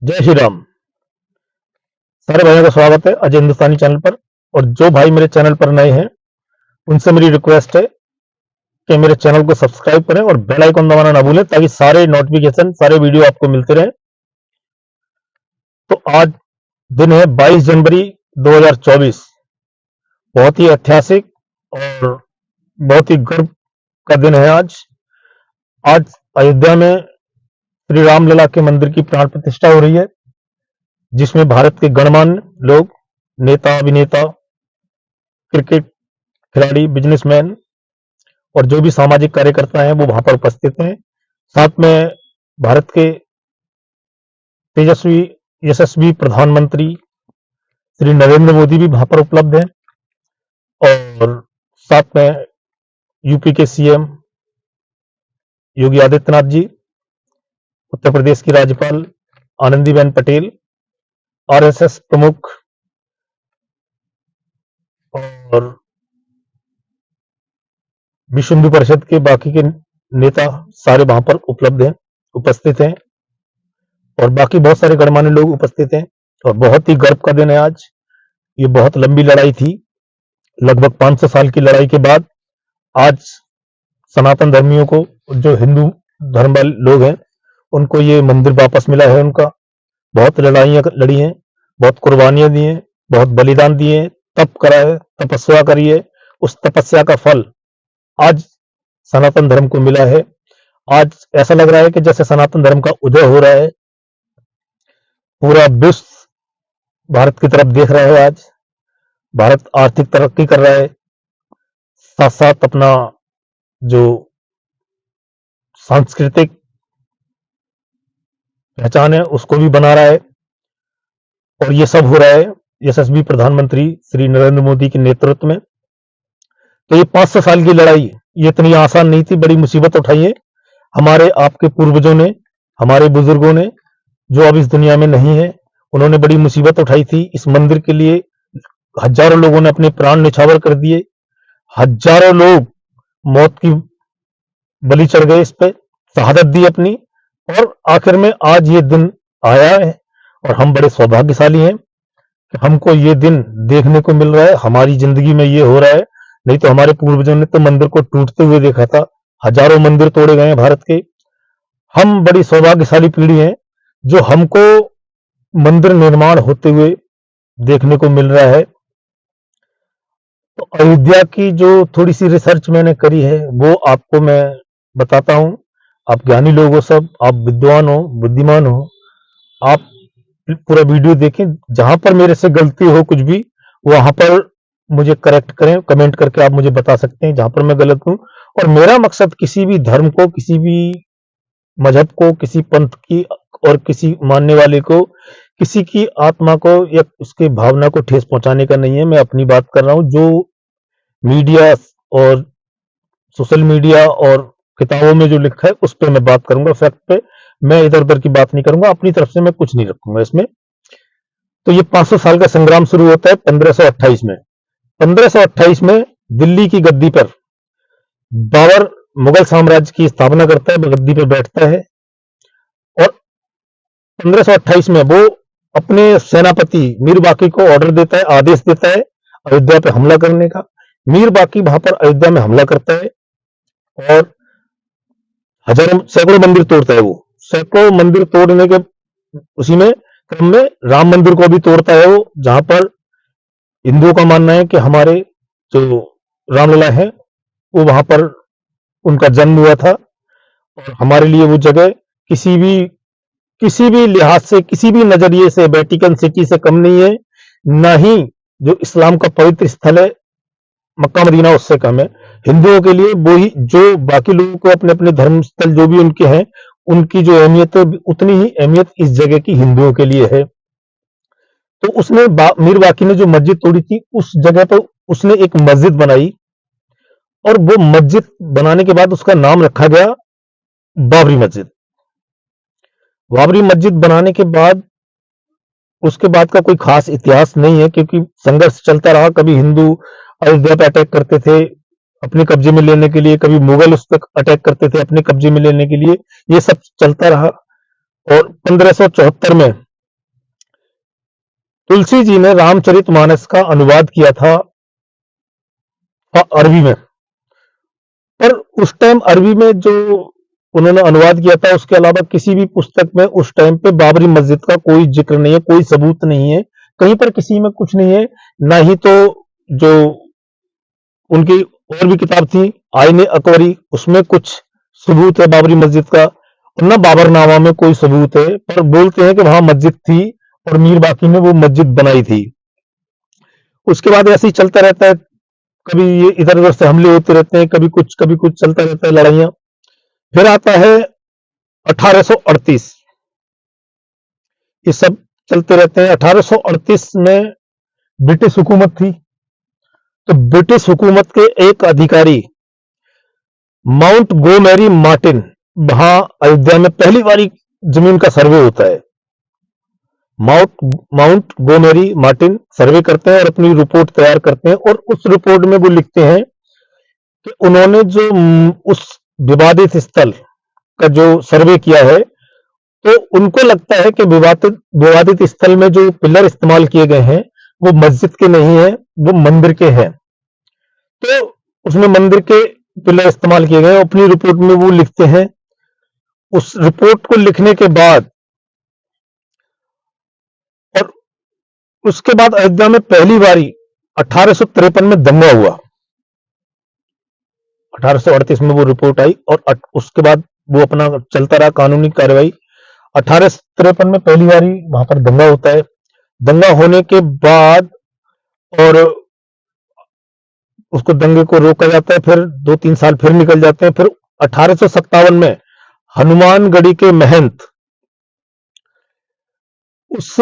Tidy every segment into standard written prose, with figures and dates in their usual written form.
जय श्री राम। सारे भाइयों का स्वागत है अजय हिंदुस्तानी चैनल पर। और जो भाई मेरे चैनल पर नए हैं उनसे मेरी रिक्वेस्ट है कि मेरे चैनल को सब्सक्राइब करें और बेल आइकन दबाना ना भूलें ताकि सारे नोटिफिकेशन सारे वीडियो आपको मिलते रहें। तो आज दिन है 22 जनवरी 2024। बहुत ही ऐतिहासिक और बहुत ही गर्व का दिन है आज। आज अयोध्या में श्री रामलला के मंदिर की प्राण प्रतिष्ठा हो रही है, जिसमें भारत के गणमान्य लोग, नेता, अभिनेता, क्रिकेट खिलाड़ी, बिजनेसमैन और जो भी सामाजिक कार्यकर्ता हैं वो वहां पर उपस्थित हैं। साथ में भारत के तेजस्वी यशस्वी प्रधानमंत्री श्री नरेंद्र मोदी भी वहां पर उपलब्ध हैं और साथ में यूपी के सीएम योगी आदित्यनाथ जी, उत्तर प्रदेश की राज्यपाल आनंदीबेन पटेल, आरएसएस प्रमुख और विश्व हिंदू परिषद के बाकी के नेता सारे वहां पर उपलब्ध हैं, उपस्थित हैं और बाकी बहुत सारे गणमान्य लोग उपस्थित हैं। और बहुत ही गर्व का दिन है आज। ये बहुत लंबी लड़ाई थी, लगभग 500 साल की लड़ाई के बाद आज सनातन धर्मियों को, जो हिंदू धर्म वाले लोग हैं, उनको ये मंदिर वापस मिला है। उनका बहुत लड़ाइयां लड़ी हैं, बहुत कुर्बानियां दी हैं, बहुत बलिदान दिए हैं, तप करा है, तपस्या करी है। उस तपस्या का फल आज सनातन धर्म को मिला है। आज ऐसा लग रहा है कि जैसे सनातन धर्म का उदय हो रहा है, पूरा विश्व भारत की तरफ देख रहा है। आज भारत आर्थिक तरक्की कर रहा है, साथ साथ अपना जो सांस्कृतिक पहचान है उसको भी बना रहा है। और ये सब हो रहा है यशस्वी प्रधानमंत्री श्री नरेंद्र मोदी के नेतृत्व में। तो ये 500 साल की लड़ाई ये इतनी आसान नहीं थी, बड़ी मुसीबत उठाई है हमारे आपके पूर्वजों ने, हमारे बुजुर्गों ने, जो अब इस दुनिया में नहीं है। उन्होंने बड़ी मुसीबत उठाई थी इस मंदिर के लिए। हजारों लोगों ने अपने प्राण न्यौछावर कर दिए, हजारों लोग मौत की बलि चढ़ गए, इस पे शहादत दी अपनी। और आखिर में आज ये दिन आया है और हम बड़े सौभाग्यशाली हैं कि हमको ये दिन देखने को मिल रहा है, हमारी जिंदगी में ये हो रहा है। नहीं तो हमारे पूर्वजों ने तो मंदिर को टूटते हुए देखा था, हजारों मंदिर तोड़े गए हैं भारत के। हम बड़ी सौभाग्यशाली पीढ़ी हैं जो हमको मंदिर निर्माण होते हुए देखने को मिल रहा है। तो अयोध्या की जो थोड़ी सी रिसर्च मैंने करी है वो आपको मैं बताता हूं। आप ज्ञानी लोग हो, सब आप विद्वान हो, बुद्धिमान हो, आप पूरा वीडियो देखें। जहां पर मेरे से गलती हो कुछ भी, वहां पर मुझे करेक्ट करें, कमेंट करके आप मुझे बता सकते हैं जहां पर मैं गलत हूं। और मेरा मकसद किसी भी धर्म को, किसी भी मजहब को, किसी पंथ की और किसी मानने वाले को, किसी की आत्मा को या उसके भावना को ठेस पहुंचाने का नहीं है। मैं अपनी बात कर रहा हूं। जो मीडिया और सोशल मीडिया और किताबों में जो लिखा है उस पर मैं बात करूंगा, फैक्ट पे। मैं इधर उधर की बात नहीं करूंगा, अपनी तरफ से मैं कुछ नहीं रखूंगा इसमें। तो ये 500 साल का संग्राम शुरू होता है 1528 में। 1528 में दिल्ली की गद्दी पर बाबर मुगल साम्राज्य की स्थापना करता है, गद्दी पर बैठता है। और 1528 में वो अपने सेनापति मीर बाकी को ऑर्डर देता है, आदेश देता है अयोध्या पे हमला करने का। मीर बाकी वहां पर अयोध्या में हमला करता है और हजारों सैकड़ों मंदिर तोड़ता है। वो सैकड़ों मंदिर तोड़ने के उसी में क्रम में राम मंदिर को भी तोड़ता है वो, जहां पर हिंदुओं का मानना है कि हमारे जो रामलला है वो वहां पर उनका जन्म हुआ था। और हमारे लिए वो जगह किसी भी लिहाज से, किसी भी नजरिए से वेटिकन सिटी से कम नहीं है, ना ही जो इस्लाम का पवित्र स्थल है मक्का मदीना उससे कम है। हिंदुओं के लिए वो ही, जो बाकी लोगों को अपने अपने धर्म स्थल जो भी उनके हैं, उनकी जो अहमियत है उतनी ही अहमियत इस जगह की हिंदुओं के लिए है। तो उसने मीर बाकी ने जो मस्जिद तोड़ी थी उस जगह पर उसने एक मस्जिद बनाई और वो मस्जिद बनाने के बाद उसका नाम रखा गया बाबरी मस्जिद। बाबरी मस्जिद बनाने के बाद उसके बाद का कोई खास इतिहास नहीं है, क्योंकि संघर्ष चलता रहा। कभी हिंदू अयोध्या पे अटैक करते थे अपने कब्जे में लेने के लिए, कभी मुगल उस पर अटैक करते थे अपने कब्जे में लेने के लिए, ये सब चलता रहा। और 1574 में तुलसी जी ने रामचरितमानस का अनुवाद किया था अरबी में। पर उस टाइम अरबी में जो उन्होंने अनुवाद किया था, उसके अलावा किसी भी पुस्तक में उस टाइम पे बाबरी मस्जिद का कोई जिक्र नहीं है, कोई सबूत नहीं है, कहीं पर किसी में कुछ नहीं है। ना ही तो जो उनकी और भी किताब थी आईने अकबरी, उसमें कुछ सबूत है बाबरी मस्जिद का, और न बाबरनामा में कोई सबूत है। पर बोलते हैं कि वहां मस्जिद थी और मीर बाकी ने वो मस्जिद बनाई थी। उसके बाद ऐसे ही चलता रहता है, कभी ये इधर उधर से हमले होते रहते हैं, कभी कुछ चलता रहता है, लड़ाइयां। फिर आता है 1838, ये सब चलते रहते हैं। 1838 में ब्रिटिश हुकूमत थी, तो ब्रिटिश हुकूमत के एक अधिकारी माउंट गोमेरी मार्टिन, वहां अयोध्या में पहली बारी जमीन का सर्वे होता है। माउंट गोमेरी मार्टिन सर्वे करते हैं और अपनी रिपोर्ट तैयार करते हैं, और उस रिपोर्ट में वो लिखते हैं कि उन्होंने जो उस विवादित स्थल का जो सर्वे किया है, तो उनको लगता है कि विवादित स्थल में जो पिलर इस्तेमाल किए गए हैं वो मस्जिद के नहीं है, वो मंदिर के हैं। तो उसमें मंदिर के पिलर इस्तेमाल किए गए। अपनी रिपोर्ट में वो लिखते हैं। उस रिपोर्ट को लिखने के बाद और उसके बाद अयोध्या में पहली बारी 1853 में दंगा हुआ। 1838 में वो रिपोर्ट आई और उसके बाद वो अपना चलता रहा कानूनी कार्रवाई। 1853 में पहली बारी वहां पर दंगा होता है। दंगा होने के बाद और उसको दंगे को रोका जाता है। फिर 2-3 साल फिर निकल जाते हैं। फिर 1857 में हनुमानगढ़ी के महंत उस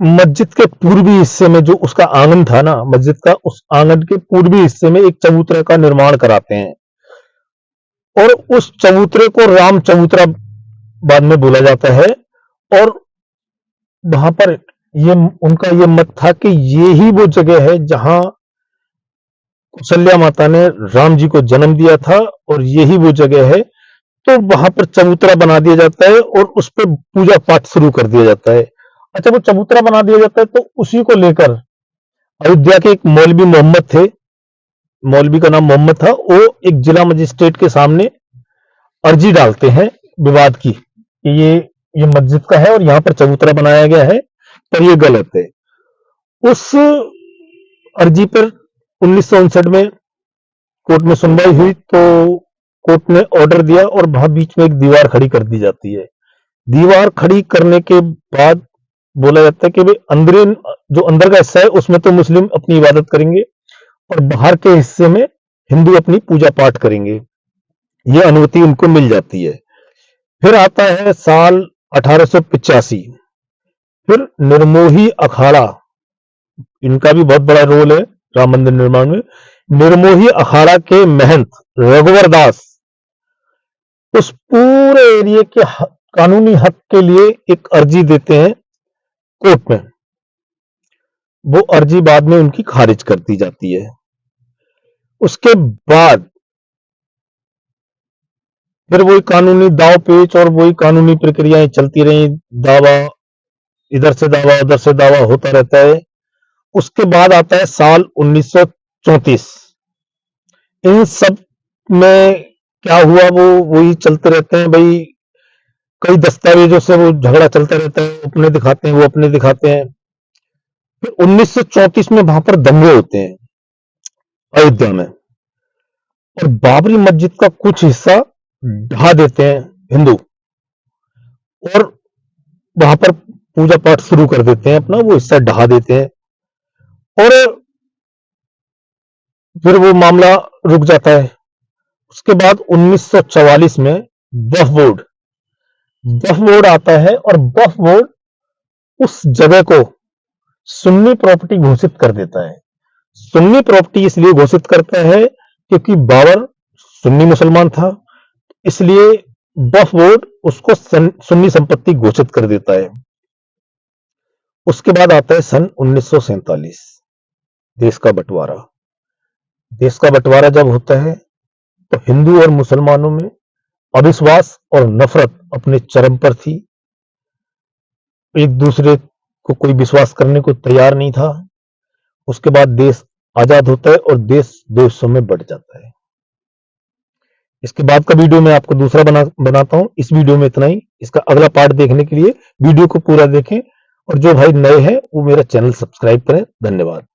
मस्जिद के पूर्वी हिस्से में जो उसका आंगन था ना मस्जिद का, उस आंगन के पूर्वी हिस्से में एक चबूतरे का निर्माण कराते हैं, और उस चबूतरे को राम चबूतरा बाद में बोला जाता है। और वहां पर ये उनका ये मत था कि ये ही वो जगह है जहां कौशल्या माता ने राम जी को जन्म दिया था, और यही वो जगह है। तो वहां पर चबूतरा बना दिया जाता है और उस पर पूजा पाठ शुरू कर दिया जाता है। अच्छा, वो चबूतरा बना दिया जाता है, तो उसी को लेकर अयोध्या के एक मौलवी मोहम्मद थे, मौलवी का नाम मोहम्मद था, वो एक जिला मजिस्ट्रेट के सामने अर्जी डालते हैं विवाद की कि ये मस्जिद का है और यहां पर चबूतरा बनाया गया है, पर ये गलत है। उस अर्जी पर 1959 में कोर्ट में सुनवाई हुई, तो कोर्ट ने ऑर्डर दिया और वहां बीच में एक दीवार खड़ी कर दी जाती है। दीवार खड़ी करने के बाद बोला जाता है कि भाई जो अंदर का हिस्सा है उसमें तो मुस्लिम अपनी इबादत करेंगे, और बाहर के हिस्से में हिंदू अपनी पूजा पाठ करेंगे। ये अनुमति उनको मिल जाती है। फिर आता है साल 1885। फिर निर्मोही अखाड़ा, इनका भी बहुत बड़ा रोल है राम मंदिर निर्माण में। निर्मोही अखाड़ा के महंत रघुवर दास उस पूरे एरिया के कानूनी हक के लिए एक अर्जी देते हैं कोर्ट में। वो अर्जी बाद में उनकी खारिज कर दी जाती है। उसके बाद फिर वही कानूनी दाव पेच और वही कानूनी प्रक्रियाएं चलती रही। दावा इधर से दावा उधर से दावा होता रहता है। उसके बाद आता है साल 1934। इन सब में क्या हुआ वो वही चलते रहते हैं भाई। कई दस्तावेजों से वो झगड़ा चलता रहता है, अपने दिखाते हैं वो अपने दिखाते हैं। फिर 1934 में वहां पर दंगे होते हैं अयोध्या में, और बाबरी मस्जिद का कुछ हिस्सा ढा देते हैं हिंदू, और वहां पर पूजा पाठ शुरू कर देते हैं, अपना वो हिस्सा ढा देते हैं। और फिर वो मामला रुक जाता है। उसके बाद 1944 में वक्फ बोर्ड आता है, और वक्फ बोर्ड उस जगह को सुन्नी प्रॉपर्टी घोषित कर देता है। सुन्नी प्रॉपर्टी इसलिए घोषित करता है क्योंकि बाबर सुन्नी मुसलमान था, इसलिए वक्फ बोर्ड उसको सुन्नी संपत्ति घोषित कर देता है। उसके बाद आता है सन 1947, देश का बंटवारा। देश का बंटवारा जब होता है तो हिंदू और मुसलमानों में अविश्वास और नफरत अपने चरम पर थी। एक दूसरे को कोई विश्वास करने को तैयार नहीं था। उसके बाद देश आजाद होता है और देश दो हिस्सों में बट जाता है। इसके बाद का वीडियो मैं आपको दूसरा बनाता हूं। इस वीडियो में इतना ही। इसका अगला पार्ट देखने के लिए वीडियो को पूरा देखें और जो भाई नए हैं वो मेरा चैनल सब्सक्राइब करें। धन्यवाद।